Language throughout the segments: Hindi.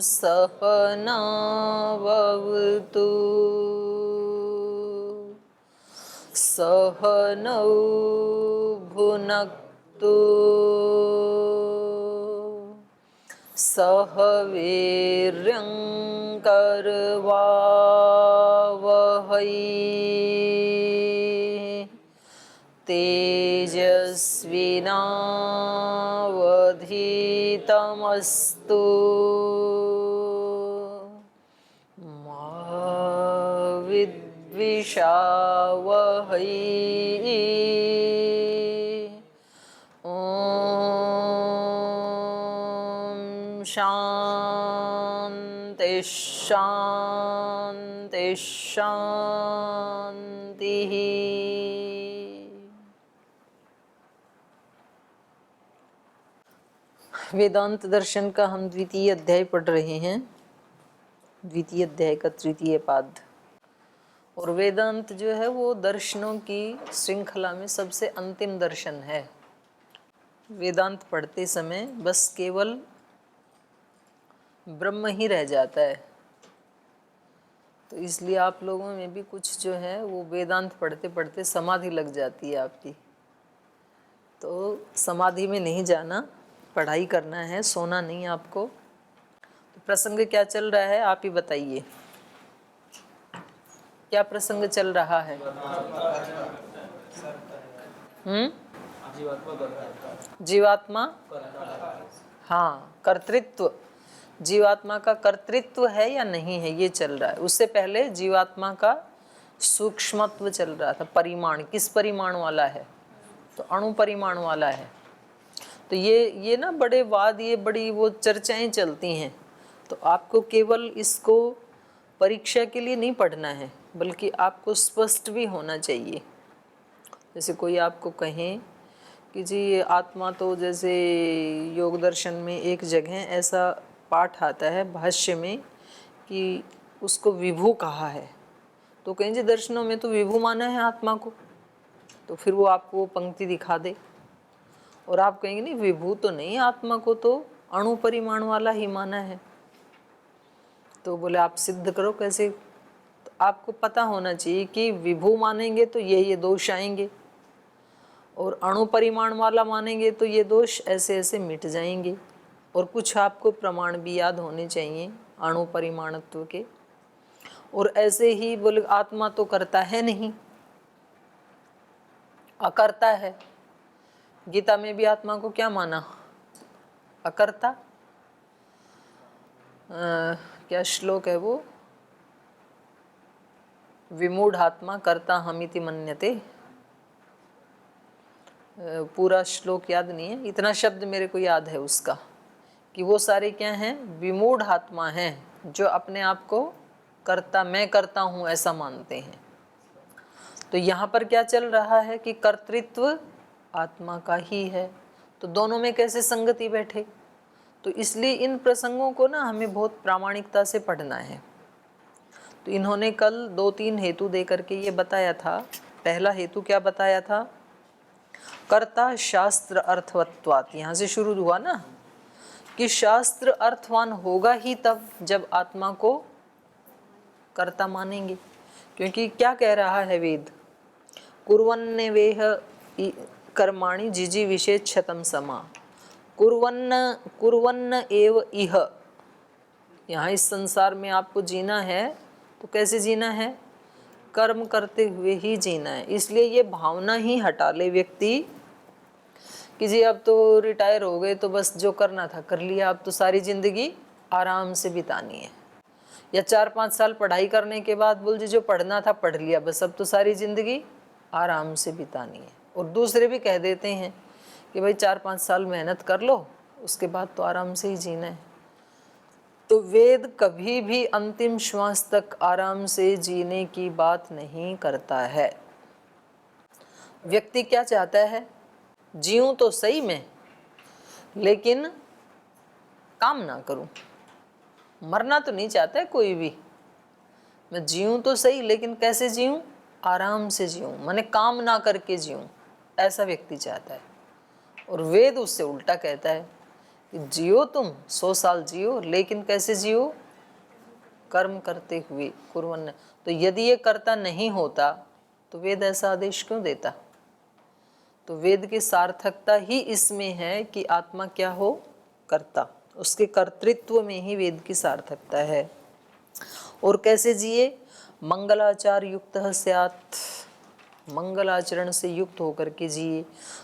सहनावतु सहनौ भुनक्तु सह वीर्यं करवावहै तेजस्विनावधीतमस्तु मा विद्विषावहै। शांति शांति शांति। वेदांत दर्शन का हम द्वितीय अध्याय पढ़ रहे हैं, द्वितीय अध्याय का तृतीय पाद। और वेदांत जो है वो दर्शनों की श्रृंखला में सबसे अंतिम दर्शन है। वेदांत पढ़ते समय बस केवल ब्रह्म ही रह जाता है। तो इसलिए आप लोगों में भी कुछ जो है वो वेदांत पढ़ते पढ़ते समाधि लग जाती है आपकी। तो समाधि में नहीं जाना, पढ़ाई करना है, सोना नहीं आपको। तो प्रसंग क्या चल रहा है आप ही बताइए, क्या प्रसंग चल रहा है? जीवात्मा, हाँ, कर्तृत्व। जीवात्मा का कर्तृत्व है या नहीं है ये चल रहा है। उससे पहले जीवात्मा का सूक्ष्मत्व चल रहा था। परिमाण किस परिमाण वाला है? तो अणु परिमाण वाला है। तो ये ना बड़े वाद, ये बड़ी वो चर्चाएं चलती हैं। तो आपको केवल इसको परीक्षा के लिए नहीं पढ़ना है, बल्कि आपको स्पष्ट भी होना चाहिए। जैसे कोई आपको कहे कि जी आत्मा तो, जैसे योग दर्शन में एक जगह ऐसा पाठ आता है भाष्य में कि उसको विभू कहा है। तो कहें जी दर्शनों में तो विभू माना है आत्मा को। तो फिर वो आपको वो पंक्ति दिखा दे और आप कहेंगे नहीं विभू तो नहीं, आत्मा को तो अणु परिमाण वाला ही माना है। तो बोले आप सिद्ध करो कैसे? तो आपको पता होना चाहिए कि विभू मानेंगे तो ये दोष आएंगे, और अणु परिमाण वाला मानेंगे तो ये दोष ऐसे ऐसे मिट जाएंगे। और कुछ आपको प्रमाण भी याद होने चाहिए अणु परिमाणत्व के। और ऐसे ही बोले आत्मा तो करता है नहीं, अकर्ता है। गीता में भी आत्मा को क्या माना? अकर्ता। क्या श्लोक है वो? विमूढ़ आत्मा कर्ता हमिति मन्यते। पूरा श्लोक याद नहीं है, इतना शब्द मेरे को याद है उसका, कि वो सारे क्या हैं? विमूढ़ आत्मा हैं जो अपने आप को कर्ता, मैं करता हूँ ऐसा मानते हैं। तो यहाँ पर क्या चल रहा है कि कर्तृत्व आत्मा का ही है। तो दोनों में कैसे संगति बैठे? तो इसलिए इन प्रसंगों को ना हमें बहुत प्रामाणिकता से पढ़ना है। तो इन्होंने कल 2-3 हेतु दे करके ये बताया था। पहला हेतु क्या बताया था? कर्ता शास्त्र अर्थवत्वात्। यहाँ से शुरू हुआ ना कि शास्त्र अर्थवान होगा ही तब जब आत्मा को कर्ता मानेंगे। क्योंकि क्या कह रहा है वेद? कुर्वन्ने वेह कर्माणि जिजी विशेषतम समा कुर्वन्न एव इह। यहाँ इस संसार में आपको जीना है तो कैसे जीना है? कर्म करते हुए ही जीना है। इसलिए ये भावना ही हटा ले व्यक्ति कि जी अब तो रिटायर हो गए तो बस जो करना था कर लिया, अब तो सारी जिंदगी आराम से बितानी है। या 4-5 साल पढ़ाई करने के बाद बोल जी जो पढ़ना था पढ़ लिया, बस अब तो सारी जिंदगी आराम से बितानी है। और दूसरे भी कह देते हैं कि भाई 4-5 साल मेहनत कर लो, उसके बाद तो आराम से ही जीना है। तो वेद कभी भी अंतिम श्वास तक आराम से जीने की बात नहीं करता है। व्यक्ति क्या चाहता है? जीऊं तो सही मैं, लेकिन काम ना करूं। मरना तो नहीं चाहता है कोई भी। मैं जीऊं तो सही, लेकिन कैसे जीऊं? आराम से जीऊं, माने काम ना करके जीऊं, ऐसा व्यक्ति चाहता है। और वेद उससे उल्टा कहता है जियो तुम 100 साल जियो, लेकिन कैसे जियो? कर्म करते हुए। कुर्वन्। तो यदि ये कर्ता नहीं होता तो वेद ऐसा आदेश क्यों देता? तो वेद की सार्थकता ही इसमें है कि आत्मा क्या हो? कर्ता। उसके कर्तृत्व में ही वेद की सार्थकता है। और कैसे जिए? मंगलाचार युक्त स्यात्, मंगल आचरण से युक्त होकर के जिए।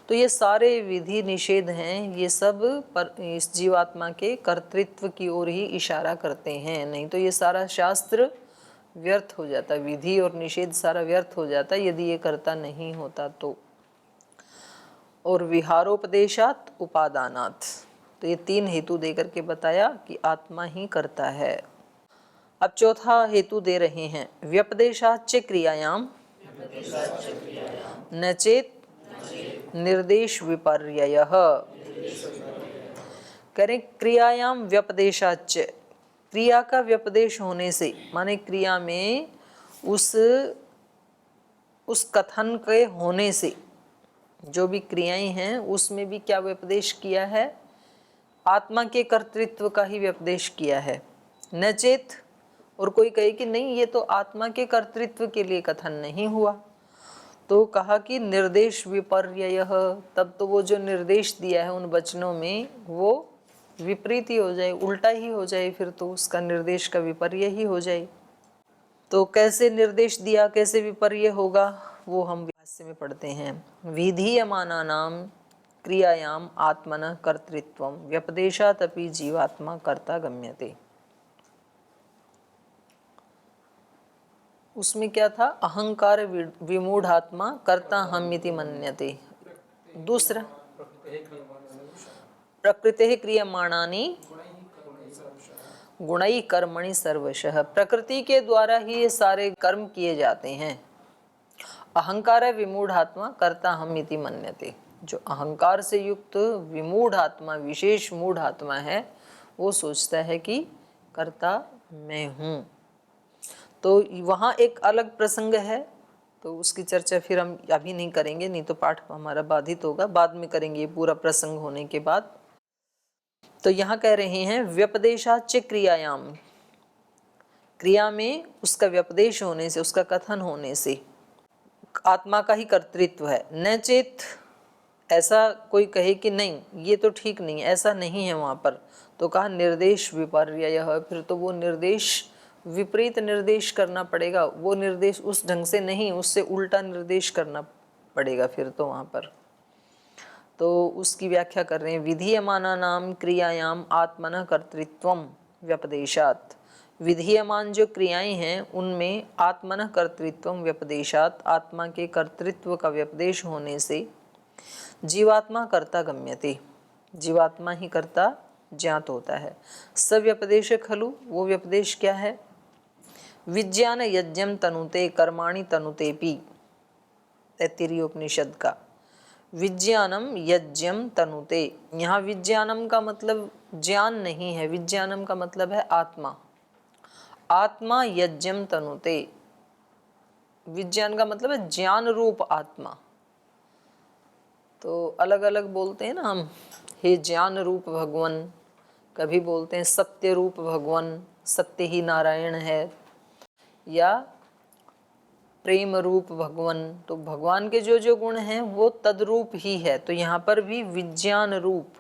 तो ये सारे विधि निषेध हैं, ये सब पर इस जीवात्मा के कर्तृत्व की ओर ही इशारा करते हैं। नहीं तो ये सारा शास्त्र व्यर्थ हो जाता, विधि और निषेध सारा व्यर्थ हो जाता यदि ये कर्ता नहीं होता तो। और विहारोपदेशात उपादानात्, तो ये 3 हेतु देकर के बताया कि आत्मा ही करता है। अब चौथा हेतु दे रहे हैं, व्यपदेशाच्च क्रियायाम न चेत निर्देश विपर्ययः। करें क्रियायाम व्यपदेशाच्च, क्रिया का व्यपदेश होने से, माने क्रिया में उस कथन के होने से, जो भी क्रियाएं हैं उसमें भी क्या व्यपदेश किया है? आत्मा के कर्तृत्व का ही व्यपदेश किया है। न चेत, और कोई कहे कि नहीं ये तो आत्मा के कर्तृत्व के लिए कथन नहीं हुआ, तो कहा कि निर्देश विपर्ययः, तब तो वो जो निर्देश दिया है उन वचनों में वो विपरीत ही हो जाए, उल्टा ही हो जाए, फिर तो उसका निर्देश का विपर्य ही हो जाए। तो कैसे निर्देश दिया, कैसे विपर्य होगा, वो हम भाष्य में पढ़ते हैं। विधीयमानानां क्रियायाम आत्मनः कर्तृत्वं व्यपदेशात् अपि जीवात्मा कर्ता गम्यते। उसमें क्या था? अहंकार विमूढ़ात्मा कर्ता हमिति मन्यते। दूसरा प्रकृते क्रियमाणानि गुणै कर्मणि सर्वशः, प्रकृति के द्वारा ही ये सारे कर्म किए जाते हैं। अहंकार विमूढ़ात्मा कर्ता हमिति मन्यते, जो अहंकार से युक्त विमूढ़ आत्मा, विशेष मूढ़ आत्मा है, वो सोचता है कि कर्ता मैं हूँ। तो वहाँ एक अलग प्रसंग है, तो उसकी चर्चा फिर हम अभी नहीं करेंगे, नहीं तो पाठ हमारा बाधित होगा, बाद में करेंगे पूरा प्रसंग होने के बाद। तो यहाँ कह रहे हैं व्यपदेशाच्च क्रियायाम, क्रिया में उसका व्यपदेश होने से, उसका कथन होने से आत्मा का ही कर्तृत्व है। न चेत, ऐसा कोई कहे कि नहीं ये तो ठीक नहीं, ऐसा नहीं है वहाँ पर, तो कहा निर्देश विपर्ययः, फिर तो वो निर्देश विपरीत निर्देश करना पड़ेगा, वो निर्देश उस ढंग से नहीं, उससे उल्टा निर्देश करना पड़ेगा फिर तो वहाँ पर। तो उसकी व्याख्या कर रहे हैं, विधीयमानानां क्रियायाम आत्मनः कर्तृत्वं व्यपदेशात्, विधीयमान जो क्रियाएं हैं उनमें आत्मनः कर्तृत्वं व्यपदेशात्, आत्मा के कर्तृत्व का व्यपदेश होने से जीवात्मा कर्ता गम्यते, जीवात्मा ही कर्ता ज्ञात होता है। सव्यपदेश खलु, वो व्यपदेश क्या है? विज्ञान यज्ञम तनुते कर्माणि तनुतेपि, तैत्तिरीय उपनिषद का विज्ञानम यज्ञम तनुते। यहाँ विज्ञानम का मतलब ज्ञान नहीं है, विज्ञानम का मतलब है आत्मा। आत्मा यज्ञम तनुते, विज्ञान का मतलब है ज्ञान रूप आत्मा। तो अलग अलग बोलते हैं ना हम, हे ज्ञान रूप भगवान, कभी बोलते हैं सत्य रूप भगवान, सत्य ही नारायण है, या प्रेम रूप भगवान। तो भगवान के जो जो गुण हैं वो तद्रूप ही है। तो यहाँ पर भी विज्ञान रूप,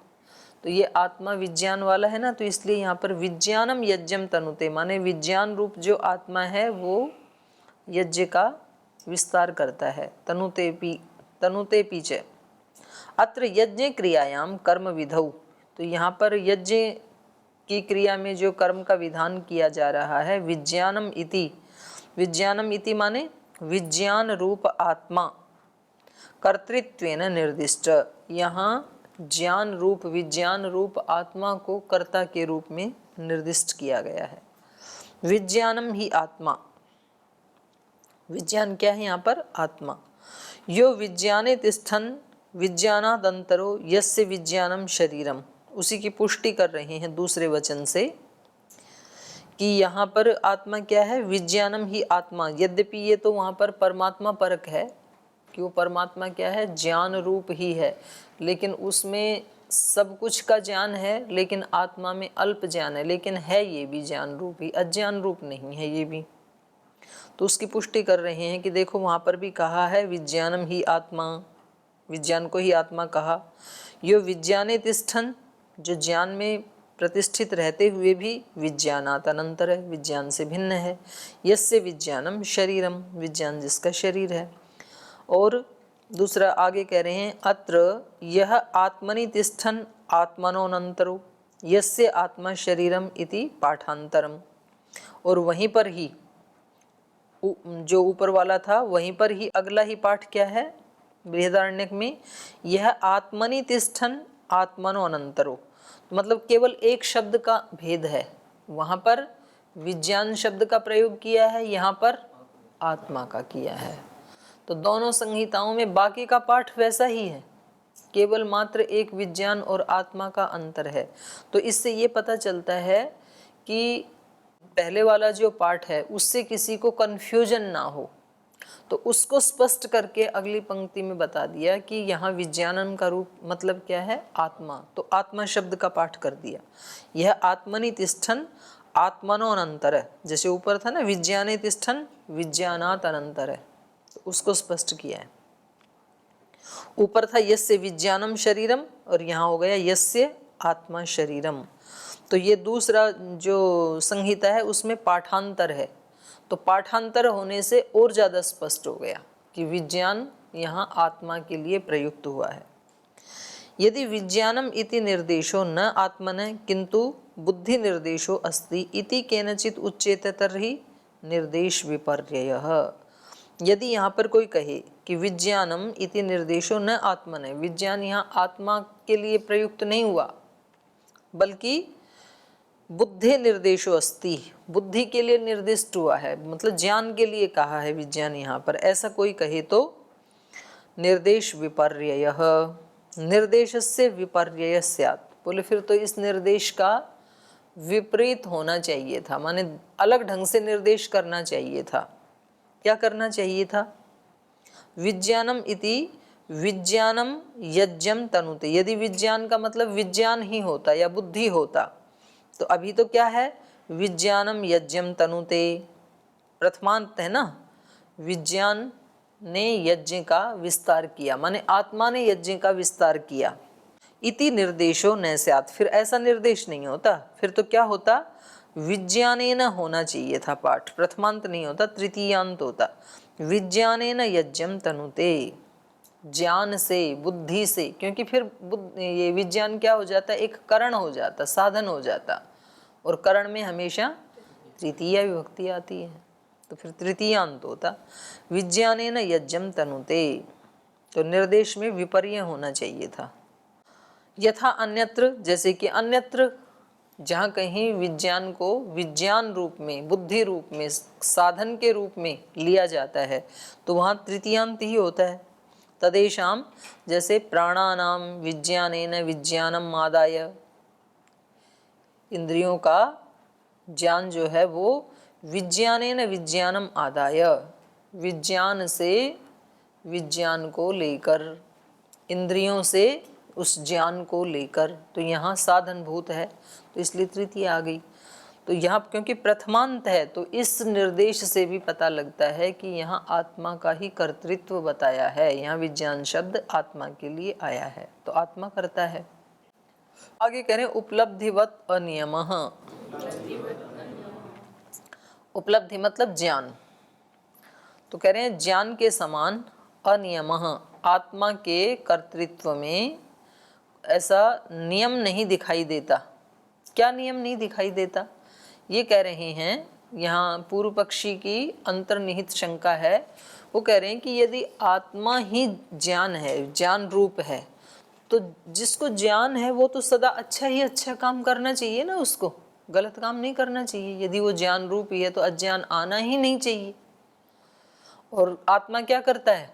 तो ये आत्मा विज्ञान वाला है ना, तो इसलिए यहाँ पर विज्ञानम यज्ञम तनुते, माने विज्ञान रूप जो आत्मा है वो यज्ञ का विस्तार करता है। तनुते पीछे अत्र यज्ञ क्रियायाम कर्म विधौ, तो यहाँ पर यज्ञ की क्रिया में जो कर्म का विधान किया जा रहा है, विज्ञानम इति, विज्ञानम इति माने विज्ञान रूप आत्मा कर्तृत्वेन निर्दिष्ट, यहाँ ज्ञान रूप विज्ञान रूप आत्मा को कर्ता के रूप में निर्दिष्ट किया गया है। विज्ञानम ही आत्मा, विज्ञान क्या है यहाँ पर? आत्मा। यो विज्ञाने तिष्ठन् विज्ञानादंतरो यस्य विज्ञानम शरीरम, उसी की पुष्टि कर रहे हैं दूसरे वचन से कि यहाँ पर आत्मा क्या है? विज्ञानम ही आत्मा। यद्यपि ये तो वहाँ पर परमात्मा परक है कि वो परमात्मा क्या है? ज्ञान रूप ही है, लेकिन उसमें सब कुछ का ज्ञान है लेकिन आत्मा में अल्प ज्ञान है, लेकिन है ये भी ज्ञान रूप ही, अज्ञान रूप नहीं है ये भी। तो उसकी पुष्टि कर रहे हैं कि देखो वहाँ पर भी कहा है विज्ञानम ही आत्मा, विज्ञान को ही आत्मा कहा। यो विज्ञाने तिष्ठन, जो ज्ञान में प्रतिष्ठित रहते हुए भी विज्ञानात अनंतर है, विज्ञान से भिन्न है। यस्य विज्ञानम शरीरम, विज्ञान जिसका शरीर है। और दूसरा आगे कह रहे हैं अत्र यह आत्मनि तिष्ठन आत्मनोनंतरो यस्य आत्मा शरीरम इति पाठांतरम। और वहीं पर ही जो ऊपर वाला था वहीं पर ही अगला ही पाठ क्या है बृहदारण्यक में, यह आत्मनि तिष्ठन आत्मनो अनंतरो, मतलब केवल एक शब्द का भेद है। वहाँ पर विज्ञान शब्द का प्रयोग किया है, यहाँ पर आत्मा का किया है। तो दोनों संहिताओं में बाकी का पाठ वैसा ही है, केवल मात्र एक विज्ञान और आत्मा का अंतर है। तो इससे ये पता चलता है कि पहले वाला जो पाठ है उससे किसी को कन्फ्यूजन ना हो, तो उसको स्पष्ट करके अगली पंक्ति में बता दिया कि यहाँ विज्ञानन का रूप मतलब क्या है, आत्मा। तो आत्मा शब्द का पाठ कर दिया। यह आत्मनि तिष्ठन आत्मनो अनंतर है, जैसे ऊपर था ना विज्ञाने तिष्ठन विज्ञानात अनंतर है, तो उसको स्पष्ट किया है। ऊपर था यस्य विज्ञानम शरीरम और यहाँ हो गया यस्य आत्मा शरीरम। तो ये दूसरा जो संहिता है उसमें पाठांतर है, तो पाठांतर होने से और ज़्यादा स्पष्ट हो गया कि विज्ञान यहाँ आत्मा के लिए प्रयुक्त हुआ है। यदि विज्ञानम इति निर्देशो न आत्मन किंतु बुद्धि निर्देशो अस्ति इति केनचित उच्येत तर्हि निर्देश विपर्ययः। यदि यहाँ पर कोई कहे कि विज्ञानम इति निर्देशो न आत्मन, विज्ञान यहाँ आत्मा के लिए प्रयुक्त नहीं हुआ बल्कि बुद्धि निर्देशो अस्ति, बुद्धि के लिए निर्दिष्ट हुआ है, मतलब ज्ञान के लिए कहा है विज्ञान यहाँ पर, ऐसा कोई कहे तो निर्देश विपर्ययः, निर्देशस्य विपर्यय स्यात्। बोले फिर तो इस निर्देश का विपरीत होना चाहिए था, माने अलग ढंग से निर्देश करना चाहिए था। क्या करना चाहिए था, विज्ञानम इति विज्ञानम यज्ञम तनुते। यदि विज्ञान का मतलब विज्ञान ही होता या बुद्धि होता तो अभी तो क्या है विज्ञानम यज्ञम तनुते, प्रथमांत है ना, विज्ञान ने यज्ञ का विस्तार किया, माने आत्मा ने यज्ञ का विस्तार किया। इति निर्देशो न स्यात्, फिर ऐसा निर्देश नहीं होता, फिर तो क्या होता विज्ञानेन होना चाहिए था पाठ, प्रथमांत नहीं होता तृतीयांत होता। विज्ञानेन यज्ञम तनुते, ज्ञान से बुद्धि से, क्योंकि फिर ये विज्ञान क्या हो जाता है, एक करण हो जाता, साधन हो जाता, और करण में हमेशा तृतीया विभक्ति आती है, तो फिर तृतीयांत होता। विज्ञानेन यज्ञम तनुते, तो निर्देश में विपर्य होना चाहिए था। यथा अन्यत्र, जैसे कि अन्यत्र जहाँ कहीं विज्ञान को विज्ञान रूप में, बुद्धि रूप में, साधन के रूप में लिया जाता है तो वहाँ तृतीयांत ही होता है। तदेशाम, जैसे प्राणानाम विज्ञानेन विज्ञानम आदाय, इंद्रियों का ज्ञान जो है वो विज्ञानेन विज्ञानम आदाय, विज्ञान से विज्ञान को लेकर, इंद्रियों से उस ज्ञान को लेकर, तो यहाँ साधनभूत है तो इसलिए तृतीय आ गई। तो यहाँ क्योंकि प्रथमांत है तो इस निर्देश से भी पता लगता है कि यहाँ आत्मा का ही कर्तृत्व बताया है, यहाँ विज्ञान शब्द आत्मा के लिए आया है, तो आत्मा करता है। आगे कह रहे हैं उपलब्धिवत अनियमः, उपलब्धि मतलब ज्ञान, तो कह रहे हैं ज्ञान के समान अनियमः, आत्मा के कर्तृत्व में ऐसा नियम नहीं दिखाई देता। क्या नियम नहीं दिखाई देता, ये कह रहे हैं यहाँ पूर्व पक्षी की अंतर्निहित शंका है। वो कह रहे हैं कि यदि आत्मा ही ज्ञान है, ज्ञान रूप है, तो जिसको ज्ञान है वो तो सदा अच्छा ही अच्छा काम करना चाहिए ना, उसको गलत काम नहीं करना चाहिए। यदि वो ज्ञान रूप ही है तो अज्ञान आना ही नहीं चाहिए। और आत्मा क्या करता है,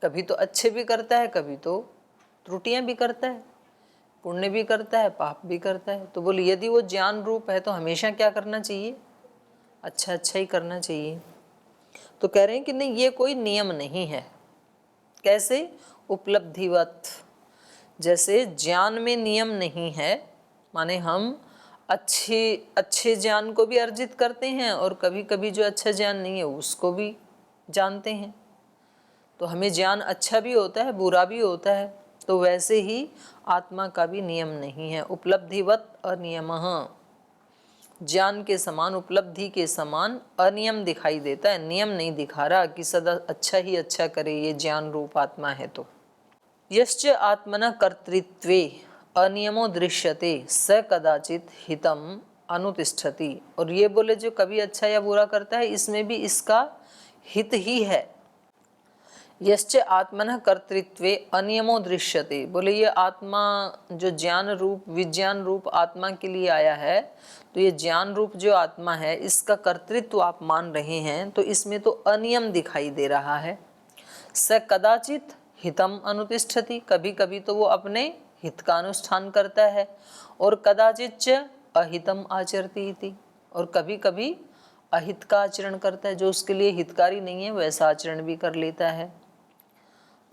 कभी तो अच्छे भी करता है, कभी तो त्रुटियां भी करता है, पुण्य भी करता है, पाप भी करता है। तो बोले यदि वो ज्ञान रूप है तो हमेशा क्या करना चाहिए, अच्छा अच्छा ही करना चाहिए। तो कह रहे हैं कि नहीं, ये कोई नियम नहीं है। कैसे, उपलब्धिवत, जैसे ज्ञान में नियम नहीं है, माने हम अच्छे ज्ञान को भी अर्जित करते हैं और कभी कभी जो अच्छा ज्ञान नहीं है उसको भी जानते हैं, तो हमें ज्ञान अच्छा भी होता है बुरा भी होता है। तो वैसे ही आत्मा का भी नियम नहीं है। उपलब्धिवत अनियमः, ज्ञान के समान उपलब्धि के समान अनियम दिखाई देता है, नियम नहीं दिखा रहा कि सदा अच्छा ही अच्छा करे, ये ज्ञान रूप आत्मा है। तो यश्च आत्मना कर्तृत्वे अनियमो दृश्यते स कदाचित हितम अनुतिष्ठति, और ये बोले जो कभी अच्छा या बुरा करता है इसमें भी इसका हित ही है। यश्च आत्मनः कर्तृत्वे अनियमो दृश्यते, बोले ये आत्मा जो ज्ञान रूप विज्ञान रूप आत्मा के लिए आया है, तो ये ज्ञान रूप जो आत्मा है इसका कर्तृत्व आप मान रहे हैं, तो इसमें तो अनियम दिखाई दे रहा है। स कदाचित हितम अनुतिष्ठति, कभी कभी तो वो अपने हित का अनुष्ठान करता है, और कदाचित अहितम आचरति इति, और कभी कभी अहित का आचरण करता है, जो उसके लिए हितकारी नहीं है वैसा आचरण भी कर लेता है।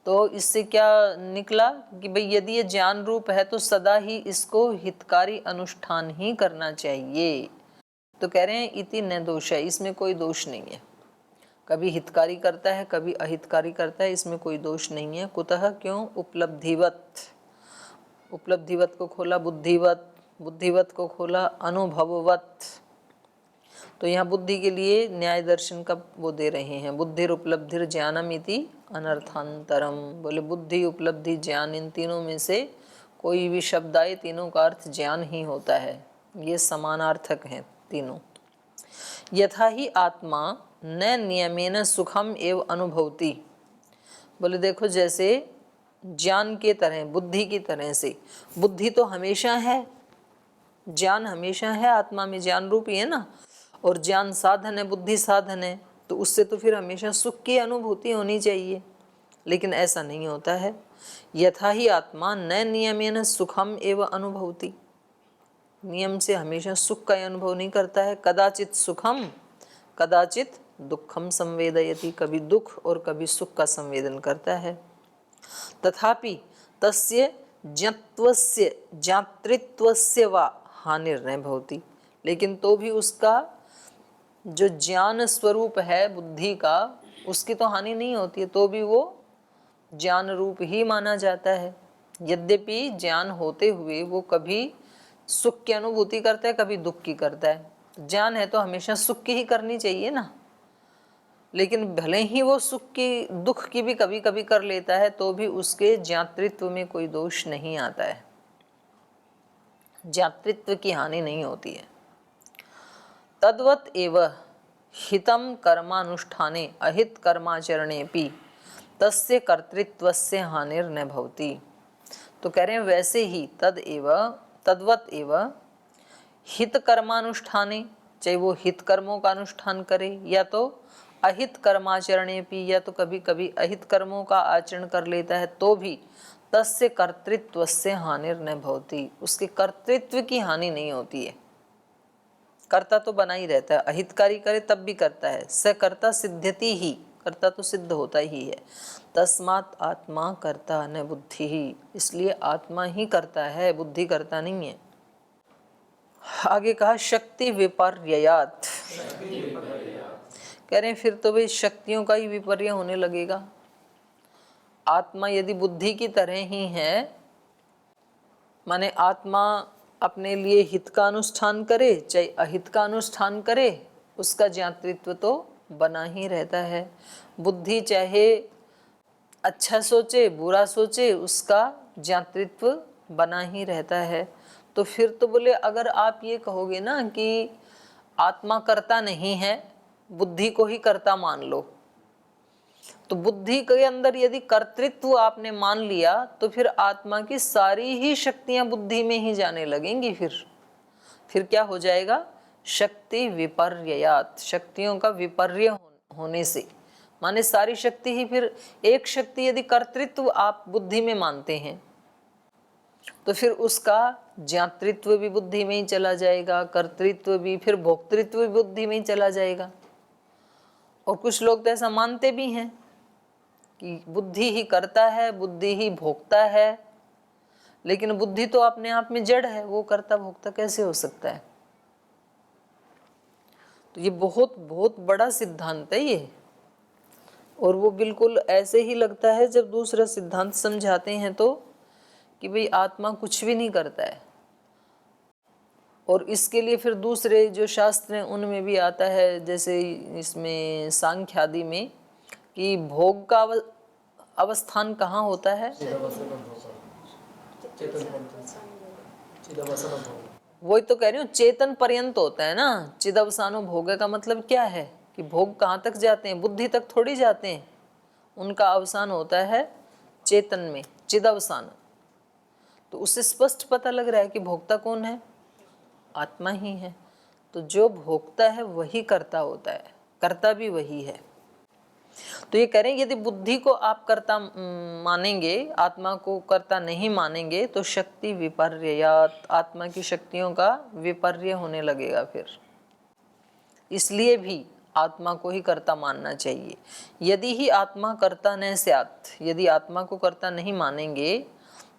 तो इससे क्या निकला कि भाई यदि ये ज्ञान रूप है तो सदा ही इसको हितकारी अनुष्ठान ही करना चाहिए। तो कह रहे हैं इति न दोष है, इसमें कोई दोष नहीं है। कभी हितकारी करता है कभी अहितकारी करता है, इसमें कोई दोष नहीं है। कुतः, क्यों? उपलब्धिवत, उपलब्धिवत को खोला बुद्धिवत, बुद्धिवत को खोला अनुभववत। तो यहाँ बुद्धि के लिए न्याय दर्शन का वो दे रहे हैं, बुद्धिर उपलब्धिर ज्ञानम इति अनर्थांतरम। बोले बुद्धि उपलब्धि ज्ञान इन तीनों में से कोई भी शब्द आए तीनों का अर्थ ज्ञान ही होता है, ये समानार्थक हैं तीनों। यथा ही आत्मा न नियमेन सुखम एव अनुभवती, बोले देखो जैसे ज्ञान के तरह बुद्धि की तरह से, बुद्धि तो हमेशा है, ज्ञान हमेशा है, आत्मा में ज्ञान रूप ही है ना, और ज्ञान साधन है बुद्धि साधन है, तो उससे तो फिर हमेशा सुख की अनुभूति होनी चाहिए, लेकिन ऐसा नहीं होता है। यथा ही आत्मा न नियमेन सुखम एव अनुभवती, नियम से हमेशा सुख का अनुभव नहीं करता है। कदाचित सुखम कदाचित दुखम संवेदयति, कभी दुख और कभी सुख का संवेदन करता है। तथापि तस्य ज्ञत्वस्य ज्ञातृत्वस्य वा हानिर्न भवति, लेकिन तो भी उसका जो ज्ञान स्वरूप है बुद्धि का उसकी तो हानि नहीं होती है, तो भी वो ज्ञान रूप ही माना जाता है। यद्यपि ज्ञान होते हुए वो कभी सुख की अनुभूति करता है कभी दुख की करता है। ज्ञान है तो हमेशा सुख की ही करनी चाहिए ना, लेकिन भले ही वो सुख की दुख की भी कभी कभी कर लेता है, तो भी उसके ज्ञातृत्व में कोई दोष नहीं आता है, ज्ञातृत्व की हानि नहीं होती है। तद्वत एव हितम कर्मानुष्ठाने अहित कर्माचरणेपि तस्य कर्तृत्वस्य हानिर्न भवति। तो कह रहे हैं वैसे ही तद्वत एव हित कर्मानुष्ठाने, चाहे वो हित कर्मों का अनुष्ठान करे या तो अहित कर्माचरणेपि, या तो कभी कभी अहित कर्मों का आचरण कर लेता है, तो भी तस्य कर्तृत्वस्य हानिर्न भवति, उसके कर्तृत्व की हानि नहीं होती है। कर्ता तो बना ही रहता है, अहितकारी करे तब भी करता है, स कर्ता सिद्ध्यति ही, कर्ता तो सिद्ध होता ही है। तस्मात् आत्मा कर्ता न बुद्धि ही, इसलिए आत्मा ही करता है, बुद्धि करता नहीं है। आगे कहा शक्ति विपर्ययात, कह रहे हैं फिर तो भाई शक्तियों का ही विपर्य होने लगेगा। आत्मा यदि बुद्धि की तरह ही है, माने आत्मा अपने लिए हित का अनुष्ठान करे चाहे अहित का अनुष्ठान करे, उसका ज्ञातृत्व तो बना ही रहता है। बुद्धि चाहे अच्छा सोचे बुरा सोचे, उसका ज्ञातृत्व बना ही रहता है। तो फिर तो बोले अगर आप ये कहोगे ना कि आत्मा कर्ता नहीं है, बुद्धि को ही कर्ता मान लो, तो बुद्धि के अंदर यदि कर्तृत्व आपने मान लिया तो फिर आत्मा की सारी ही शक्तियां बुद्धि में ही जाने लगेंगी। फिर क्या हो जाएगा? शक्ति विपर्ययात, शक्तियों का विपर्य होने से, माने सारी शक्ति ही, फिर एक शक्ति यदि कर्तृत्व आप बुद्धि में मानते हैं तो फिर उसका ज्ञातृत्व भी बुद्धि में ही चला जाएगा, कर्तृत्व भी, फिर भोक्तृत्व भी बुद्धि में ही चला जाएगा। और कुछ लोग तो ऐसा मानते भी हैं कि बुद्धि ही करता है, बुद्धि ही भोगता है, लेकिन बुद्धि तो अपने आप में जड़ है, वो कर्ता भोक्ता कैसे हो सकता है? तो ये बहुत बहुत बड़ा सिद्धांत है ये, और वो बिल्कुल ऐसे ही लगता है जब दूसरा सिद्धांत समझाते हैं तो कि भाई आत्मा कुछ भी नहीं करता है। और इसके लिए फिर दूसरे जो शास्त्र हैं उनमें भी आता है, जैसे इसमें सांख्य आदि में, कि भोग का अवस्थान कहाँ होता है? वही तो कह रही हूँ, चेतन पर्यंत होता है ना। चिदवसानो भोग का मतलब क्या है कि भोग कहाँ तक जाते हैं? बुद्धि तक थोड़ी जाते हैं, उनका अवसान होता है चेतन में, चिदवसान। तो उससे स्पष्ट पता लग रहा है कि भोक्ता कौन है? आत्मा ही है। तो जो भोक्ता है वही कर्ता होता है, कर्ता भी वही है। तो ये कह रहे हैं यदि बुद्धि को आप कर्ता मानेंगे, आत्मा को कर्ता नहीं मानेंगे, तो शक्ति विपर्ययात, आत्मा की शक्तियों का विपर्य होने लगेगा फिर। इसलिए भी आत्मा को ही कर्ता मानना चाहिए। यदि ही आत्मा कर्ता न स्यात्, यदि आत्मा को कर्ता नहीं मानेंगे,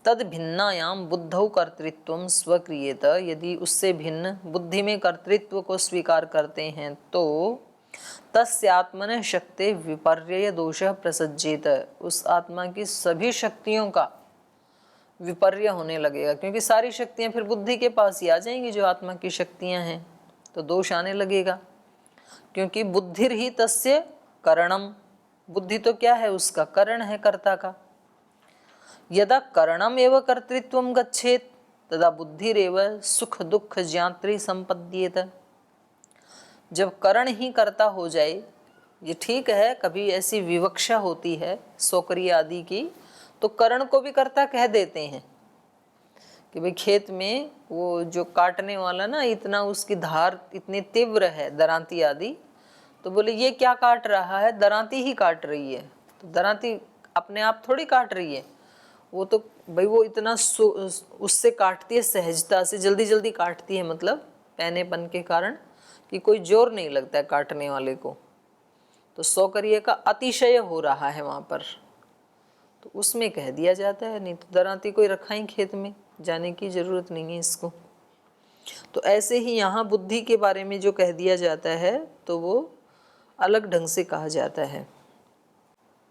तद भिन्नायाम बुद्धौ कर्तृत्वं स्वक्रियेत, यदि उससे भिन्न बुद्धि में कर्तृत्व को स्वीकार करते हैं तो तस्यात्मन शक्ति विपर्य दोष प्रसज्जेत, उस आत्मा की सभी शक्तियों का विपर्य होने लगेगा, क्योंकि सारी शक्तियां फिर बुद्धि के पास ही आ जाएंगी जो आत्मा की शक्तियां हैं, तो दोष आने लगेगा। क्योंकि बुद्धिर ही तस्य करणम, बुद्धि तो क्या है? उसका करण है, कर्ता का। यदा करणम एव कर्तृत्वम गच्छेत तदा बुद्धिरेव सुख दुख ज्ञात्री संपद्येत, जब करण ही कर्ता हो जाए, ये ठीक है कभी ऐसी विवक्षा होती है सोकरी आदि की, तो करण को भी कर्ता कह देते हैं कि भाई खेत में वो जो काटने वाला ना, इतना उसकी धार इतनी तीव्र है, दरांती आदि, तो बोले ये क्या काट रहा है? दरांती ही काट रही है। तो दरांती अपने आप थोड़ी काट रही है, वो तो भाई वो इतना उससे काटती है, सहजता से जल्दी जल्दी काटती है, मतलब पैनेपन के कारण, कि कोई जोर नहीं लगता है काटने वाले को। तो सौकर्य का अतिशय हो रहा है वहाँ पर, तो उसमें कह दिया जाता है, नहीं तो दरांती कोई रखा ही खेत में, जाने की जरूरत नहीं है इसको। तो ऐसे ही यहाँ बुद्धि के बारे में जो कह दिया जाता है तो वो अलग ढंग से कहा जाता है।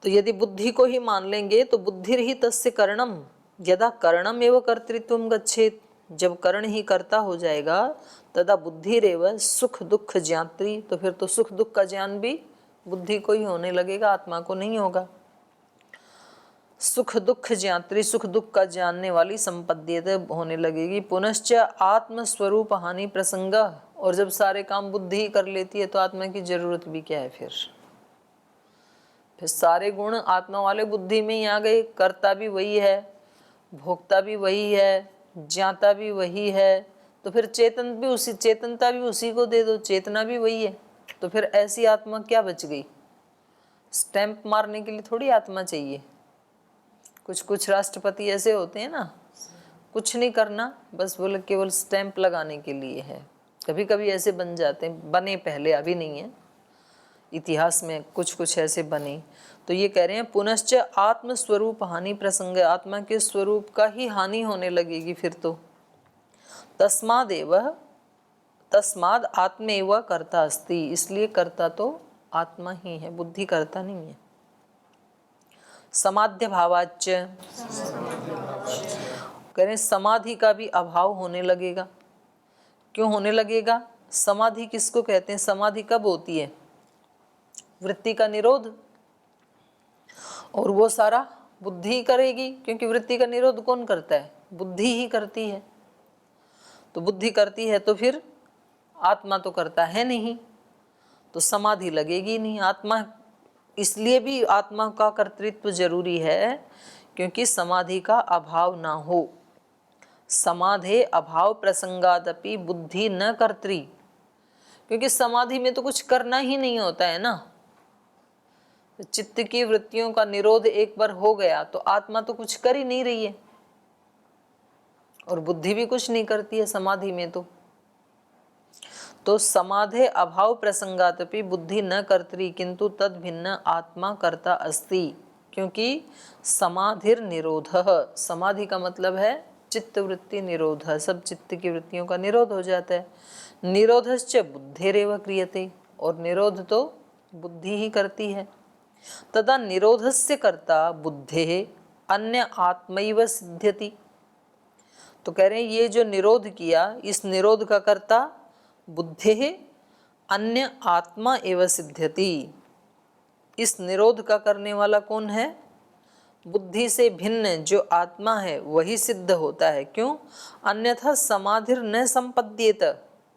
तो यदि बुद्धि को ही मान लेंगे तो बुद्धिर ही तस्य करणम, यदा करणम एवं कर्तृत्वम गच्छेत, जब करण ही कर्ता हो जाएगा, तदा बुद्धिरेव सुख दुख ज्ञात्री, तो फिर तो सुख दुख का ज्ञान भी बुद्धि को ही होने लगेगा, आत्मा को नहीं होगा। सुख दुख ज्ञात्री, सुख दुख का जानने वाली संपद्यते होने लगेगी। पुनश्च आत्मस्वरूप हानि प्रसंग, और जब सारे काम बुद्धि ही कर लेती है तो आत्मा की जरूरत भी क्या है? फिर सारे गुण आत्मा वाले बुद्धि में ही आ गए, कर्ता भी वही है, भोक्ता भी वही है, ज्ञाता भी वही है, तो फिर चेतन भी उसी, चेतनता भी उसी को दे दो, चेतना भी वही है, तो फिर ऐसी आत्मा क्या बच गई? स्टैंप मारने के लिए थोड़ी आत्मा चाहिए। कुछ कुछ राष्ट्रपति ऐसे होते हैं ना, कुछ नहीं करना, बस बोले केवल स्टैंप लगाने के लिए है। कभी कभी ऐसे बन जाते हैं, बने पहले, अभी नहीं है, इतिहास में कुछ कुछ ऐसे बने। तो ये कह रहे हैं पुनश्च आत्मस्वरूप हानि प्रसंग, आत्मा के स्वरूप का ही हानि होने लगेगी फिर तो। तस्माद आत्मेव कर्ता अस्ति, इसलिए कर्ता तो आत्मा ही है, बुद्धि कर्ता नहीं है। समाध्य भावाच्च, करें समाधि का भी अभाव होने लगेगा। क्यों होने लगेगा? समाधि किसको कहते हैं? समाधि कब होती है? वृत्ति का निरोध, और वो सारा बुद्धि ही करेगी, क्योंकि वृत्ति का निरोध कौन करता है? बुद्धि ही करती है। तो बुद्धि करती है तो फिर आत्मा तो करता है नहीं, तो समाधि लगेगी नहीं। आत्मा, इसलिए भी आत्मा का कर्तृत्व जरूरी है, क्योंकि समाधि का अभाव ना हो। समाधे अभाव प्रसंगादपि बुद्धि न कर्त्री, क्योंकि समाधि में तो कुछ करना ही नहीं होता है ना। चित्त की वृत्तियों का निरोध एक बार हो गया तो आत्मा तो कुछ कर ही नहीं रही है, और बुद्धि भी कुछ नहीं करती है समाधि में। तो समाधे अभाव प्रसंगातपि बुद्धि न कर्त्री किंतु तद भिन्न आत्मा कर्ता अस्ति, क्योंकि समाधिर निरोधः, समाधि का मतलब है चित्त वृत्ति निरोध, सब चित्त की वृत्तियों का निरोध हो जाता है। निरोधश्च बुद्धिरेव क्रियते, और निरोध तो बुद्धि ही करती है। तदा निरोधस्य कर्ता बुद्धे अन्य आत्मैव सिद्ध्यति। तो कह रहे हैं ये जो निरोध किया, इस निरोध का कर्ता बुद्धे अन्य आत्मा एव सिद्ध्यति। इस निरोध का करने वाला कौन है? बुद्धि से भिन्न जो आत्मा है वही सिद्ध होता है। क्यों? अन्यथा समाधिर न संपद्येत,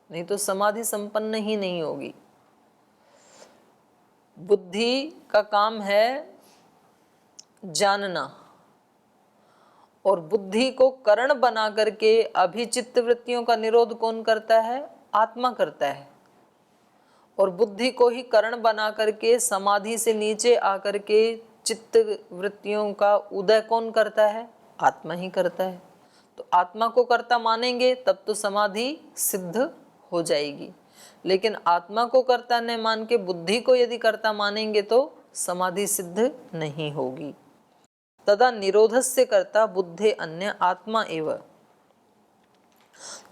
नहीं तो समाधि संपन्न ही नहीं होगी। बुद्धि का काम है जानना, और बुद्धि को कारण बना करके अभी चित्त वृत्तियों का निरोध कौन करता है? आत्मा करता है। और बुद्धि को ही कारण बना करके समाधि से नीचे आकर के चित्त वृत्तियों का उदय कौन करता है? आत्मा ही करता है। तो आत्मा को कर्ता मानेंगे तब तो समाधि सिद्ध हो जाएगी, लेकिन आत्मा को कर्ता न मान के बुद्धि को यदि कर्ता मानेंगे तो समाधि सिद्ध नहीं होगी। तदा निरोधस्य कर्ता बुद्धे अन्य आत्मा एव,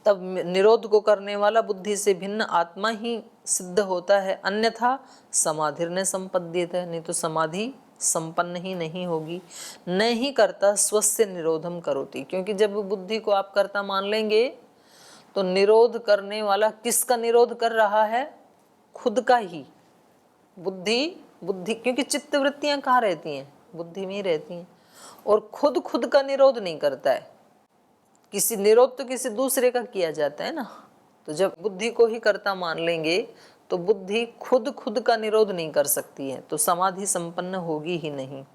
तब निरोध को करने वाला बुद्धि से भिन्न आत्मा ही सिद्ध होता है। अन्यथा समाधिर न संपद्येत, नहीं तो समाधि संपन्न ही नहीं होगी। न ही कर्ता स्वस्य निरोधम करोति, क्योंकि जब बुद्धि को आप कर्ता मान लेंगे तो निरोध करने वाला किसका निरोध कर रहा है? खुद का ही। बुद्धि क्योंकि चित्त वृत्तियां कहाँ रहती हैं? बुद्धि में ही रहती हैं, और खुद का निरोध नहीं करता है। किसी निरोध तो किसी दूसरे का किया जाता है ना। तो जब बुद्धि को ही कर्ता मान लेंगे तो बुद्धि खुद का निरोध नहीं कर सकती है, तो समाधि संपन्न होगी ही नहीं।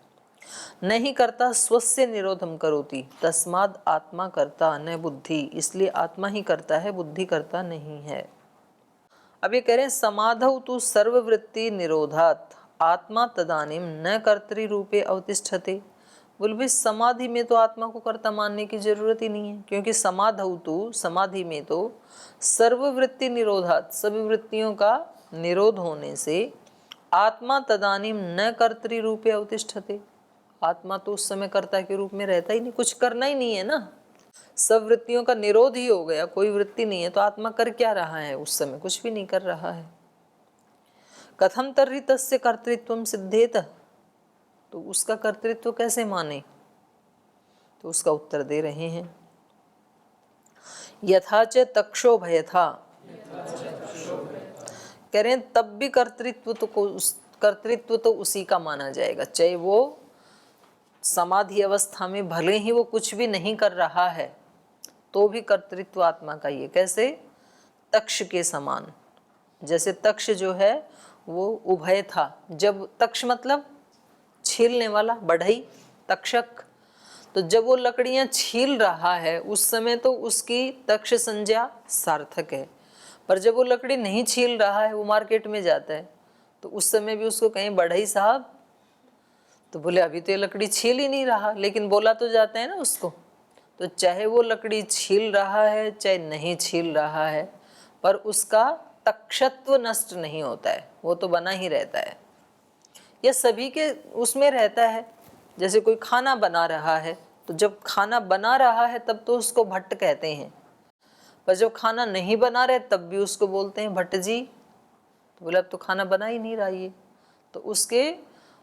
नहीं करता स्वस्य निरोधम करोति, तस्माद आत्मा करता न बुद्धि, इसलिए आत्मा ही करता है, बुद्धि करता नहीं है। अब ये कह रहे हैं समाधौ तु सर्ववृत्ति निरोधात् आत्मा तदानीम न कर्तृ रूपे अवतिष्ठते। बोल भाई समाधि में तो आत्मा को कर्ता मानने की जरूरत ही नहीं है, क्योंकि समाधौ तु, समाधि में तो सर्ववृत्ति निरोधात्, सभी वृत्तियों का निरोध होने से आत्मा तदानीम न कर्तृ रूपे अवतिष्ठते, आत्मा तो उस समय कर्ता के रूप में रहता ही नहीं, कुछ करना ही नहीं है ना। सब वृत्तियों का निरोध ही हो गया, कोई वृत्ति नहीं है, तो आत्मा कर क्या रहा है? उस समय कुछ भी नहीं कर रहा है। कथम तर्हि तस्य कर्तृत्वम सिद्धेत, तो उसका कर्तृत्व कैसे माने? तो उसका उत्तर दे रहे हैं, यथा च तक्षो भयथा, कह रहे हैं तब भी कर्तृत्व तो उसी का माना जाएगा, चाहे वो समाधि अवस्था में भले ही वो कुछ भी नहीं कर रहा है तो भी कर्तृत्व आत्मा का ही है। कैसे? तक्ष के समान। जैसे तक्ष जो है वो उभय था, जब तक्ष मतलब छीलने वाला, बढ़ई, तक्षक, तो जब वो लकड़ियां छील रहा है उस समय तो उसकी तक्ष संज्ञा सार्थक है। पर जब वो लकड़ी नहीं छील रहा है, वो मार्केट में जाता है, तो उस समय भी उसको कहें बढ़ई साहब, तो बोले अभी तो ये लकड़ी छील ही नहीं रहा, लेकिन बोला तो जाता है ना उसको। तो चाहे वो लकड़ी छील रहा है चाहे नहीं छील रहा है, पर उसका तक्षत्व नष्ट नहीं होता है, वो तो बना ही रहता है। यह सभी के उसमें रहता है। जैसे कोई खाना बना रहा है, तो जब खाना बना रहा है तब तो उसको भट्ट कहते हैं, पर जब खाना नहीं बना रहे तब भी उसको बोलते हैं भट्ट जी। तो बोले अब तो खाना बना ही नहीं रहा ये, तो उसके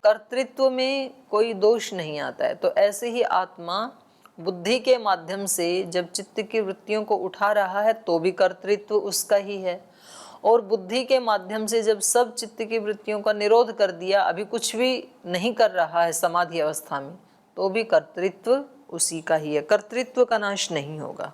कर्तृत्व में कोई दोष नहीं आता है। तो ऐसे ही आत्मा बुद्धि के माध्यम से जब चित्त की वृत्तियों को उठा रहा है तो भी कर्तृत्व उसका ही है, और बुद्धि के माध्यम से जब सब चित्त की वृत्तियों का निरोध कर दिया, अभी कुछ भी नहीं कर रहा है समाधि अवस्था में, तो भी कर्तृत्व उसी का ही है, कर्तृत्व का नाश नहीं होगा।